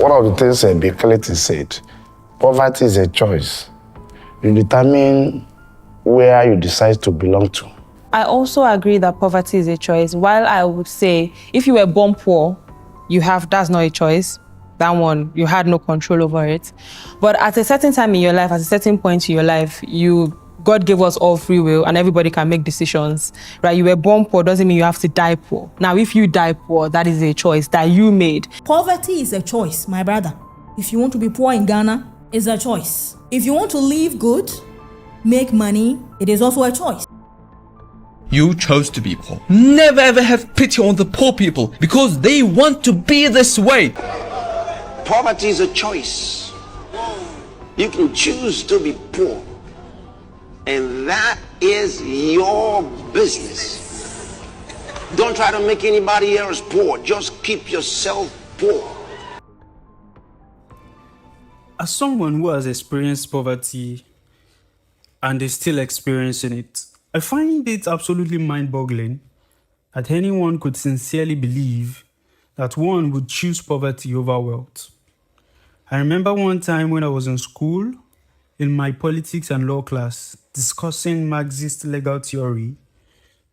One of the things Bill Clinton said, poverty is a choice. You determine where you decide to belong to. I also agree that poverty is a choice. While I would say, if you were born poor, that's not a choice. That one, you had no control over it. But at a certain time in your life, at a certain point in your life, God gave us all free will and everybody can make decisions, right? You were born poor doesn't mean you have to die poor. Now, if you die poor, that is a choice that you made. Poverty is a choice, my brother. If you want to be poor in Ghana, it's a choice. If you want to live good, make money, it is also a choice. You chose to be poor. Never ever have pity on the poor people because they want to be this way. Poverty is a choice. You can choose to be poor. And that is your business. Don't try to make anybody else poor. Just keep yourself poor. As someone who has experienced poverty and is still experiencing it, I find it absolutely mind-boggling that anyone could sincerely believe that one would choose poverty over wealth. I remember one time when I was in school, in my politics and law class, discussing Marxist legal theory,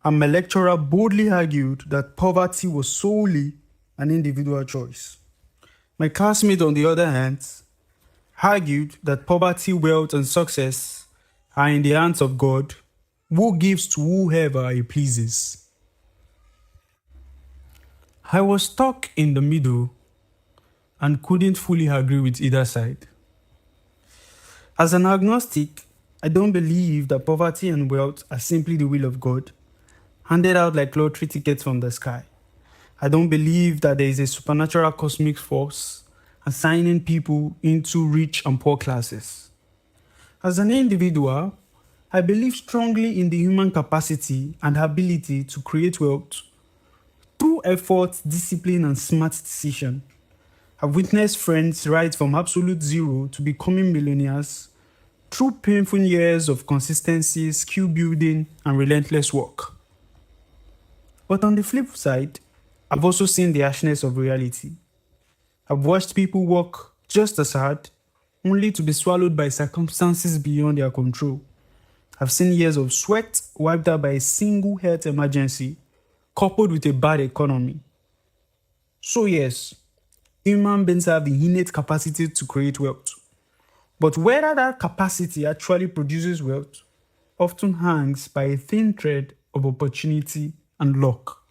and my lecturer boldly argued that poverty was solely an individual choice. My classmate, on the other hand, argued that poverty, wealth, and success are in the hands of God, who gives to whoever he pleases. I was stuck in the middle and couldn't fully agree with either side. As an agnostic, I don't believe that poverty and wealth are simply the will of God, handed out like lottery tickets from the sky. I don't believe that there is a supernatural cosmic force assigning people into rich and poor classes. As an individual, I believe strongly in the human capacity and ability to create wealth through effort, discipline, and smart decision. I've witnessed friends rise from absolute zero to becoming millionaires through painful years of consistency, skill building, and relentless work. But on the flip side, I've also seen the harshness of reality. I've watched people work just as hard, only to be swallowed by circumstances beyond their control. I've seen years of sweat wiped out by a single health emergency, coupled with a bad economy. So yes, human beings have the innate capacity to create wealth. But whether that capacity actually produces wealth often hangs by a thin thread of opportunity and luck.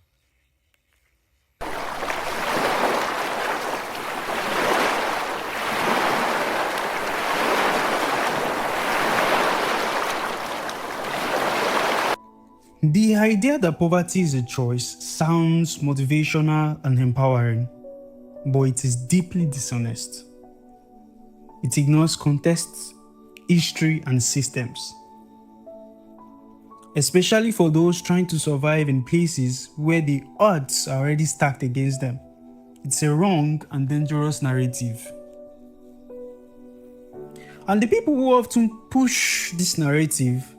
The idea that poverty is a choice sounds motivational and empowering, but it is deeply dishonest. It ignores contexts, history, and systems, especially for those trying to survive in places where the odds are already stacked against them. It's a wrong and dangerous narrative. And the people who often push this narrative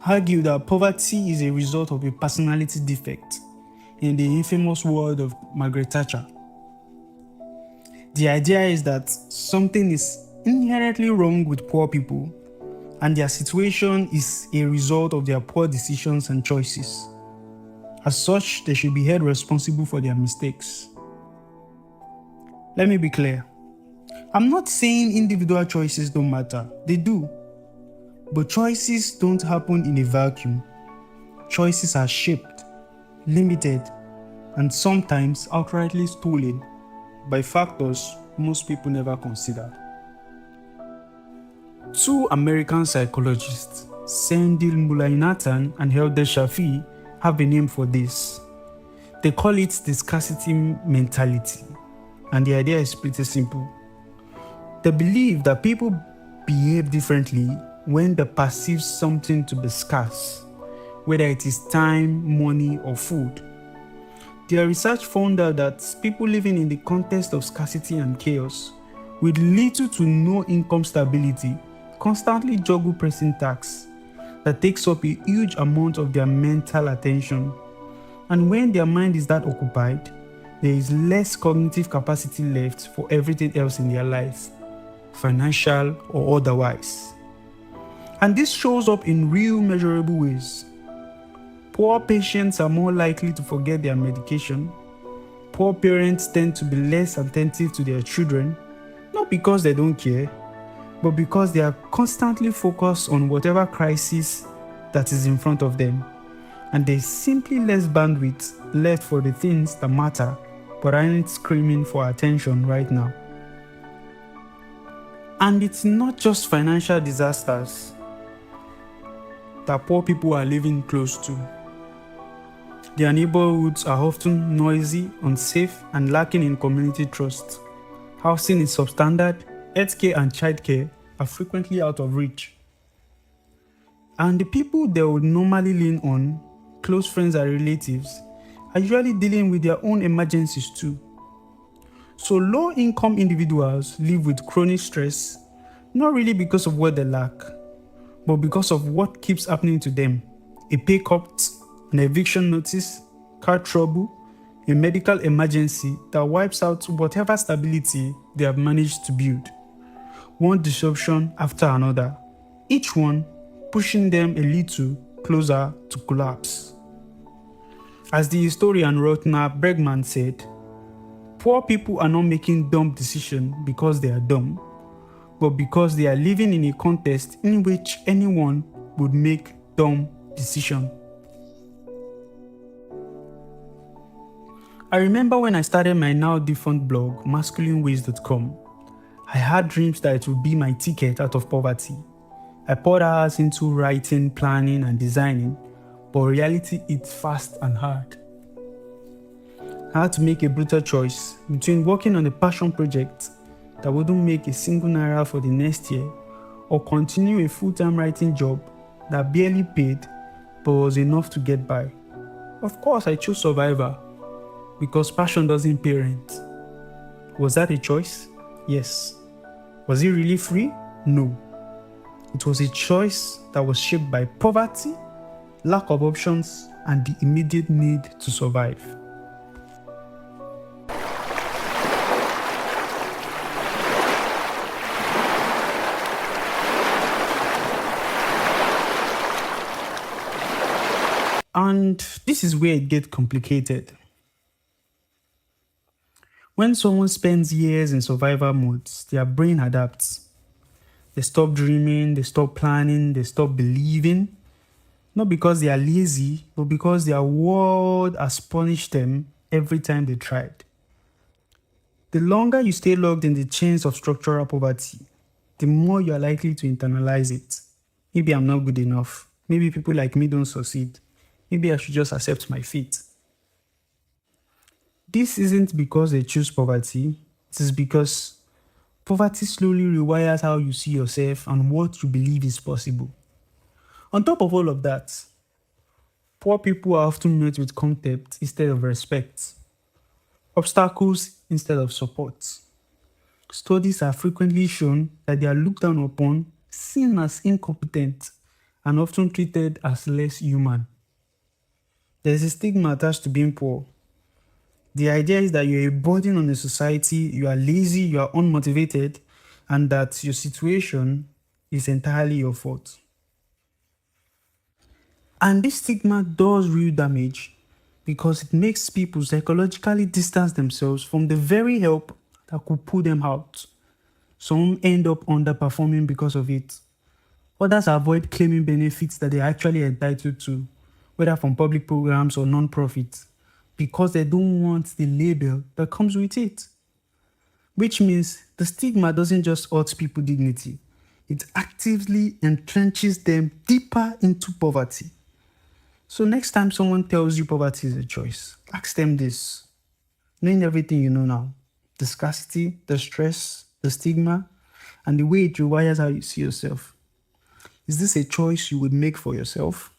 argue that poverty is a result of a personality defect, in the infamous word of Margaret Thatcher. The idea is that something is inherently wrong with poor people, and their situation is a result of their poor decisions and choices. As such, they should be held responsible for their mistakes. Let me be clear. I'm not saying individual choices don't matter. They do. But choices don't happen in a vacuum. Choices are shaped, limited, and sometimes outrightly stolen by factors most people never consider. Two American psychologists, Sendhil Mullainathan and Eldar Shafir, have a name for this. They call it the scarcity mentality, and the idea is pretty simple. They believe that people behave differently when they perceive something to be scarce, whether it is time, money, or food. Their research found out that people living in the context of scarcity and chaos, with little to no income stability, constantly juggle pressing tasks that takes up a huge amount of their mental attention. And when their mind is that occupied, there is less cognitive capacity left for everything else in their lives, financial or otherwise. And this shows up in real measurable ways. Poor patients are more likely to forget their medication. Poor parents tend to be less attentive to their children, not because they don't care, but because they are constantly focused on whatever crisis that is in front of them. And there's simply less bandwidth left for the things that matter but aren't screaming for attention right now. And it's not just financial disasters that poor people are living close to. Their neighborhoods are often noisy, unsafe, and lacking in community trust. Housing is substandard, healthcare and childcare are frequently out of reach. And the people they would normally lean on, close friends and relatives, are usually dealing with their own emergencies too. So low-income individuals live with chronic stress, not really because of what they lack, but because of what keeps happening to them. A pay cut, an eviction notice, car trouble, a medical emergency that wipes out whatever stability they have managed to build. One disruption after another, each one pushing them a little closer to collapse. As the historian Rutger Bregman said, poor people are not making dumb decisions because they are dumb, but because they are living in a context in which anyone would make dumb decisions. I remember when I started my now defunct blog, masculineways.com, I had dreams that it would be my ticket out of poverty. I poured hours into writing, planning, and designing, but reality hit fast and hard. I had to make a brutal choice between working on a passion project that wouldn't make a single naira for the next year, or continue a full-time writing job that barely paid but was enough to get by. Of course, I chose survival, because passion doesn't pay rent. Was that a choice? Yes. Was it really free? No. It was a choice that was shaped by poverty, lack of options, and the immediate need to survive. And this is where it gets complicated. When someone spends years in survival modes, their brain adapts. They stop dreaming, they stop planning, they stop believing. Not because they are lazy, but because their world has punished them every time they tried. The longer you stay locked in the chains of structural poverty, the more you are likely to internalize it. Maybe I'm not good enough. Maybe people like me don't succeed. Maybe I should just accept my fate. This isn't because they choose poverty, it is because poverty slowly rewires how you see yourself and what you believe is possible. On top of all of that, poor people are often met with contempt instead of respect, obstacles instead of support. Studies have frequently shown that they are looked down upon, seen as incompetent, and often treated as less human. There is a stigma attached to being poor. The idea is that you're a burden on the society, you are lazy, you are unmotivated, and that your situation is entirely your fault. And this stigma does real damage because it makes people psychologically distance themselves from the very help that could pull them out. Some end up underperforming because of it. Others avoid claiming benefits that they're actually entitled to, whether from public programs or non-profits, because they don't want the label that comes with it. Which means the stigma doesn't just hurt people's dignity, it actively entrenches them deeper into poverty. So next time someone tells you poverty is a choice, ask them this. Knowing everything you know now, the scarcity, the stress, the stigma, and the way it rewires how you see yourself, is this a choice you would make for yourself?